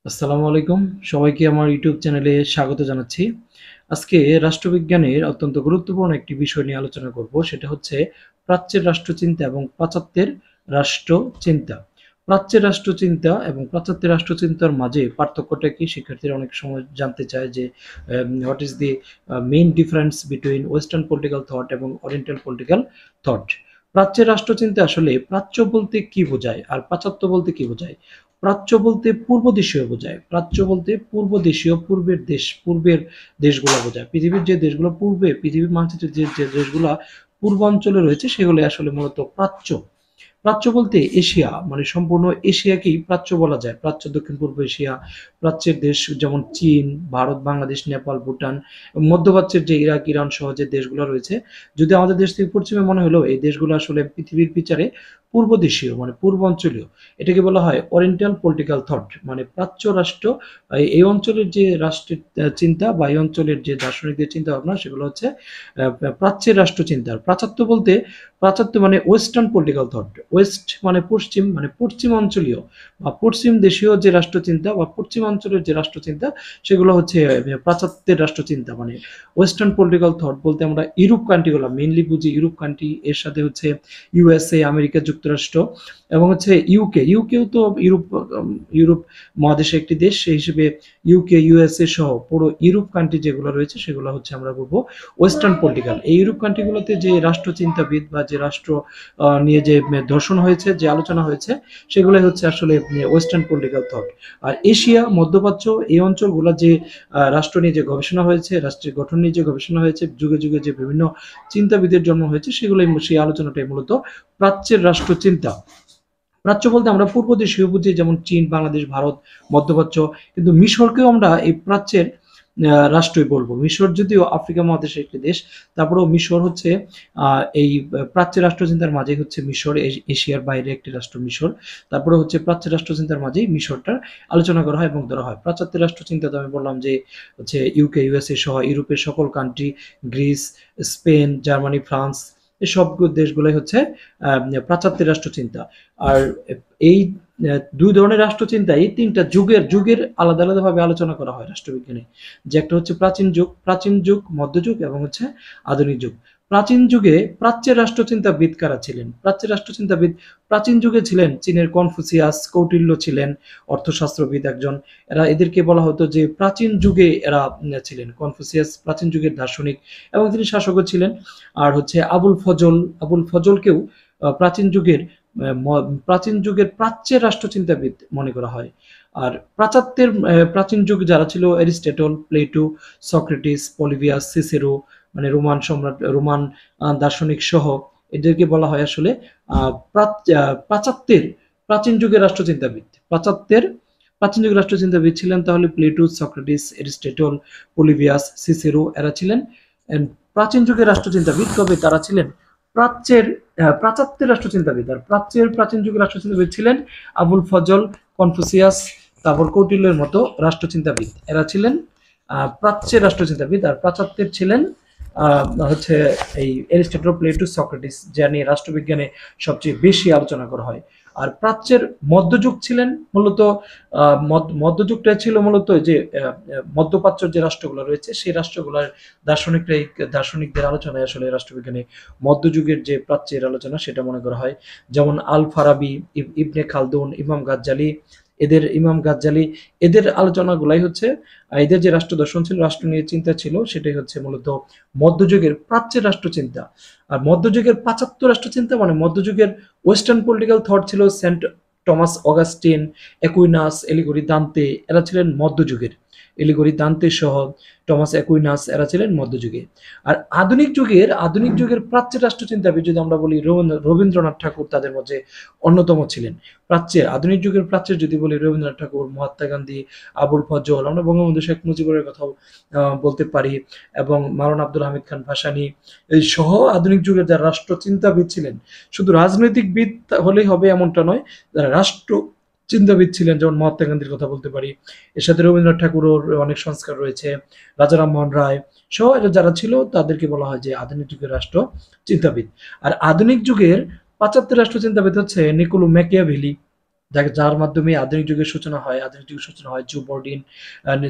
আসসালামু আলাইকুম। সবাইকে আমার ইউটিউব চ্যানেলে স্বাগত জানাচ্ছি। আজকে রাষ্ট্রবিজ্ঞানের অত্যন্ত গুরুত্বপূর্ণ একটি বিষয় নিয়ে আলোচনা করব। সেটা হচ্ছে প্রাচ্যের রাষ্ট্রচিন্তা এবং পাশ্চাত্যের রাষ্ট্রচিন্তা। প্রাচ্যের রাষ্ট্রচিন্তা এবং পাশ্চাত্যের রাষ্ট্রচিন্তার মাঝে পার্থক্যটা কি? শিক্ষার্থীরা অনেক সময় জানতে চায় যে what is the main difference between western political thought এবং ওরিয়েন্টাল পলিটিক্যাল থট। প্রাচ্যের রাষ্ট্রচিন্তা আসলে প্রাচ্য বলতে কি বোঝায় আর পাশ্চাত্য বলতে কি বোঝায়? প্রাচ্য বলতে পূর্ব দেশীয় বোঝায়। প্রাচ্য বলতে পূর্ব দেশীয়, পূর্বের দেশ, পূর্বের দেশগুলো বোঝায়। পৃথিবীর যে দেশগুলো পূর্বে, পৃথিবীর মানচিত্রে যে দেশগুলা পূর্বাঞ্চলে রয়েছে সেগুলো আসলে মূলত প্রাচ্য। প্রাচ্য বলতে এশিয়া, মানে সম্পূর্ণ এশিয়াকেই প্রাচ্য বলা যায়। প্রাচ্য দক্ষিণ পূর্ব এশিয়া, প্রাচ্যের দেশ যেমন চীন, ভারত, বাংলাদেশ, নেপাল, ভুটান, মধ্যপ্রাচ্যের যে ইরাক, ইরান সহ যে দেশগুলো রয়েছে, যদি আমাদের দেশ থেকে পশ্চিমে মনে হলেও এই দেশগুলো আসলে পৃথিবীর বিচারে পূর্ব দেশীয়, মানে পূর্বাঞ্চলীয়। এটাকে বলা হয় ওরিয়েন্টাল পলিটিক্যাল থট, মানে প্রাচ্য রাষ্ট্র। এই অঞ্চলের যে রাষ্ট্রের চিন্তা বা এই অঞ্চলের যে দার্শনিকদের চিন্তা ভাবনা সেগুলো হচ্ছে প্রাচ্যের রাষ্ট্রচিন্তা। পাশ্চাত্য বলতে, পাশ্চাত্য মানে ওয়েস্টার্ন পলিটিক্যাল থট। ওয়েস্ট মানে পশ্চিম, মানে পশ্চিম অঞ্চলীয় বা পশ্চিম দেশীয় যে রাষ্ট্রচিন্তা বা পশ্চিম অঞ্চলের যে রাষ্ট্রচিন্তা সেগুলো হচ্ছে পাশ্চাত্যের রাষ্ট্রচিন্তা। মানে ওয়েস্টার্ন পলিটিক্যাল থট বলতে আমরা ইউরোপ কান্ট্রিগুলো মেইনলি বুঝি। ইউরোপ কান্ট্রি, এর সাথে হচ্ছে ইউএসএ, আমেরিকা যুক্তরাষ্ট্র, এবং হচ্ছে ইউকে। ইউকেও তো ইউরোপ মহাদেশের একটি দেশ, সেই হিসেবে ইউকে, ইউএসএ সহ পুরো ইউরোপ কান্ট্রি যেগুলো রয়েছে সেগুলো হচ্ছে আমরা বলবো ওয়েস্টার্ন পলিটিক্যাল। এই ইউরোপ কান্ট্রিগুলোতে যে রাষ্ট্রচিন্তাবিদ বা যে রাষ্ট্র নিয়ে যে দর্শন হয়েছে, যে আলোচনা হয়েছে, সেগুলোই হচ্ছে আসলে ওয়েস্টার্ন পলিটিক্যাল থট। আর এশিয়া, মধ্যপ্রাচ্য, এই অঞ্চলগুলো যে রাষ্ট্র নিয়ে যে গবেষণা হয়েছে, রাষ্ট্রের গঠন নিয়ে যে গবেষণা হয়েছে, যুগে যুগে যে বিভিন্ন চিন্তাবিদের জন্ম হয়েছে, সেগুলোই, সেই আলোচনাটাই মূলত প্রাচ্যের রাষ্ট্রচিন্তা। প্রাচ্য বলতে আমরা পূর্ব দেশীয় বুঝি, যেমন চীন, বাংলাদেশ, ভারত, মধ্যপ্রাচ্য। কিন্তু মিশরকেও আমরা এই প্রাচ্যের রাষ্ট্রই বলবো। মিশর যদিও আফ্রিকা মহাদেশের একটি দেশ, তারপরেও মিশর হচ্ছে এই প্রাচ্যের রাষ্ট্রচিন্তার মাঝেই হচ্ছে মিশর, এশিয়ার বাইরে একটি রাষ্ট্র মিশর। তারপরে হচ্ছে প্রাচ্যের রাষ্ট্রচিন্তার মাঝেই মিশরটার আলোচনা করা হয় এবং ধরা হয়। পাশ্চাত্যের রাষ্ট্রচিন্তা তো আমি বললাম যে হচ্ছে ইউকে, ইউএসএ সহ ইউরোপের সকল country, Greece, Spain, Germany, France, এই সব দেশগুলোই হচ্ছে পাশ্চাত্যের রাষ্ট্রচিন্তা। আর এই দুই ধরনের রাষ্ট্রচিন্তা, এই তিনটা যুগের যুগের আলাদা আলাদা ভাবে আলোচনা করা হয় রাষ্ট্রবিজ্ঞানে। যে একটা হচ্ছে প্রাচীন যুগ, মধ্যযুগ এবং হচ্ছে আধুনিক যুগ। প্রাচীন যুগে প্রাচ্যের রাষ্ট্রচিন্তাবিদ কারা ছিলেন? প্রাচ্যের রাষ্ট্রচিন্তাবিদ প্রাচীন যুগে ছিলেন চীনের কনফুসিয়াস, কৌটিল্য ছিলেন অর্থশাস্ত্রবিদ একজন। এদেরকে বলা হতো যে প্রাচীন যুগে এরা ছিলেন। কনফুসিয়াস প্রাচীন যুগের দার্শনিক এবং তিনি শাসকও ছিলেন। আর হচ্ছে আবুল ফজলকেও প্রাচীন যুগের প্রাচীন যুগের প্রাচ্যের রাষ্ট্রচিন্তাবিদ মনে করা হয়। আর পাশ্চাত্যের প্রাচীন যুগ যারা ছিল, অ্যারিস্টটল, প্লেটো, সক্রেটিস, পলিবিয়াস, সিসেরো, মানে রোমান সম্রাট, রোমান দার্শনিক সহ, এদেরকে বলা হয় আসলে পাশ্চাত্যের প্রাচীন যুগের রাষ্ট্রচিন্তাবিদ। প্রাচীন যুগের রাষ্ট্রচিন্তাবিদ ছিলেন তাহলে প্লেটো, সক্রেটিস, অ্যারিস্টটল, পলিবিয়াস, সিসেরো, এরা ছিলেন প্রাচীন যুগের রাষ্ট্রচিন্তাবিদ। তবে তারা ছিলেন প্রাচ্যের পাশ্চাত্যের রাষ্ট্রচিন্তাবিদ। আর প্রাচীন যুগের রাষ্ট্রচিন্তাবিদ ছিলেন আবুল ফজল, কনফুসিয়াস, তারপর কৌটিল্যের মতো রাষ্ট্রচিন্তাবিদ। এরা ছিলেন প্রাচ্যের রাষ্ট্রচিন্তাবিদ। আর পাশ্চাত্যের ছিলেন হচ্ছে এই অ্যারিস্টটল, প্লেটো, সক্রেটিস, যা নিয়ে রাষ্ট্রবিজ্ঞানে সবচেয়ে বেশি আলোচনা করা হয়। আর প্রাচ্যের মধ্যযুগ ছিলেন মূলত মধ্যযুগটা ছিল মূলত যে মধ্যপ্রাচ্যের যে রাষ্ট্রগুলো রয়েছে সেই রাষ্ট্রগুলোর দার্শনিকদের আলোচনায় আসলে রাষ্ট্রবিজ্ঞানে মধ্যযুগের যে প্রাচ্যের আলোচনা সেটা মনে করা হয়। যেমন আল ফারাবি, ইবনে খালদুন, ইমাম গাজ্জালি, এদের আলোচনাগুলাই হচ্ছে এদের যে রাষ্ট্র দর্শন ছিল, রাষ্ট্র নিয়ে চিন্তা ছিল, সেটাই হচ্ছে মূলত মধ্যযুগের প্রাচ্যের রাষ্ট্রচিন্তা। আর মধ্যযুগের পাশ্চাত্য রাষ্ট্রচিন্তা মানে মধ্যযুগের ওয়েস্টার্ন পলিটিক্যাল থট ছিল সেন্ট টমাস অগাস্টিন, একুইনাস, এলিগরি, দান্তে, এরা ছিলেন মধ্যযুগের। এলিগরি, দান্তে সহ টমাস একুইনাস, এরা ছিলেন মধ্যযুগে। আর আধুনিক যুগের প্রাচ্যের রাষ্ট্রচিন্তাবিদ যদি আমরা বলি, রবীন্দ্রনাথ ঠাকুর তাদের মধ্যে অন্যতম ছিলেন। আধুনিক যুগের প্রাচ্যের যদি বলি, রবীন্দ্রনাথ ঠাকুর, মহাত্মা গান্ধী, আবুল ফজল, আমরা বঙ্গবন্ধু শেখ মুজিবুরের কথাও বলতে পারি, এবং মাওলানা আব্দুল হামিদ খান ভাসানী, এই সহ আধুনিক যুগের যারা রাষ্ট্রচিন্তাবিদ ছিলেন, শুধু রাজনৈতিকবিদ হলেই হবে এমনটা নয়, যারা রাষ্ট্র চিন্তাবিদ ছিলেন, যেমন মহাত্মা গান্ধীর কথা বলতে পারি। এর সাথে রবীন্দ্রনাথ ঠাকুরের অনেক সংস্কার রয়েছে, রাজা রামমোহন রায় সহ এরা যারা ছিল তাদেরকে বলা হয় যে আধুনিক যুগের রাষ্ট্র চিন্তাবিদ। আর আধুনিক যুগের পাশ্চাত্যের রাষ্ট্র চিন্তাবিদ হচ্ছে নিকোলো ম্যাকিয়াভেলি, যার মাধ্যমে আধুনিক যুগের সূচনা হয়। আধুনিক যুগের সূচনা হয়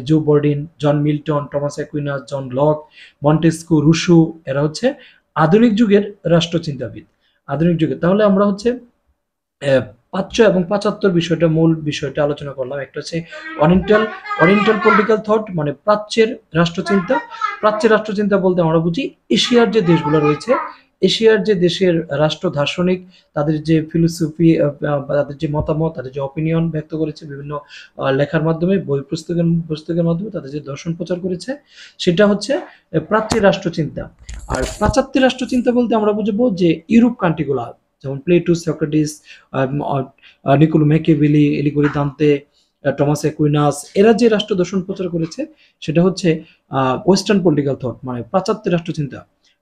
Jean Bodin, John Milton, Thomas Aquinas, John Locke, Montesquieu, Rousseau. এরা হচ্ছে আধুনিক যুগের রাষ্ট্রচিন্তাবিদ। আধুনিক যুগের, তাহলে আমরা হচ্ছে আহ, 500 এবং 75 বিষয়টা, মূল বিষয়টা আলোচনা করলাম। একটা হচ্ছে অরিয়েন্টাল অরিয়েন্টাল পলিটিক্যাল থট, মানে প্রাচ্যের রাষ্ট্রচিন্তা। প্রাচ্যের রাষ্ট্রচিন্তা বলতে আমরা বুঝি এশিয়ার যে দেশগুলো রয়েছে, এশিয়ার যে দেশের রাষ্ট্র দার্শনিক, তাদের যে ফিলোসফি, তাদের যে মতামত, তাদের যে অপিনিয়ন ব্যক্ত করেছে বিভিন্ন লেখার মাধ্যমে, বই পুস্তকের মাধ্যমে, তাদের যে দর্শন প্রচার করেছে, সেটা হচ্ছে প্রাচ্যের রাষ্ট্রচিন্তা। আর পাশ্চাত্যের রাষ্ট্রচিন্তা বলতে আমরা বুঝবো যে ইউরোপ কান্ট্রিগুলা, যেমন প্লেটো, সক্রেটিস, নিকোলো ম্যাকিয়াভেলি, এলিগোরি দান্তে, টমাস অ্যাকুইনাস, এরা যে রাষ্ট্র দর্শন প্রচার করেছে সেটা হচ্ছে ওয়েস্টার্ন পলিটিক্যাল থট, মানে পাশ্চাত্যের রাষ্ট্রচিন্তা।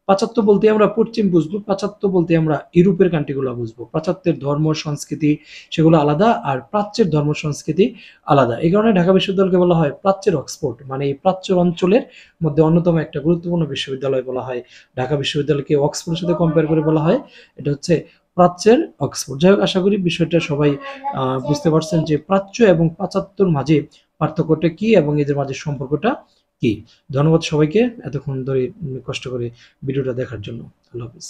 পাশ্চাত্য বলতে আমরা পশ্চিম বুঝবো, পাশ্চাত্য বলতে আমরা ইউরোপের কান্ট্রিগুলো বুঝবো। পাশ্চাত্যের ধর্ম সংস্কৃতি সেগুলো আলাদা, আর প্রাচ্যের ধর্ম সংস্কৃতি আলাদা। এই কারণে ঢাকা বিশ্ববিদ্যালয়কে বলা হয় প্রাচ্যের অক্সফোর্ড, মানে এই প্রাচ্য অঞ্চলের মধ্যে অন্যতম একটা গুরুত্বপূর্ণ বিশ্ববিদ্যালয় বলা হয়। ঢাকা বিশ্ববিদ্যালয়কে অক্সফোর্ডের সাথে কম্পেয়ার করে বলা হয় এটা হচ্ছে প্রাচ্যের অক্সফোর্ড। যাই হোক, আশা করি বিষয়টা সবাই বুঝতে পারছেন যে প্রাচ্য এবং পাশ্চাত্যর মাঝে পার্থক্যটা কি এবং এদের মাঝে সম্পর্কটা কি। ধন্যবাদ সবাইকে এতক্ষণ ধরে কষ্ট করে ভিডিওটা দেখার জন্য। আল্লাহ হাফিজ।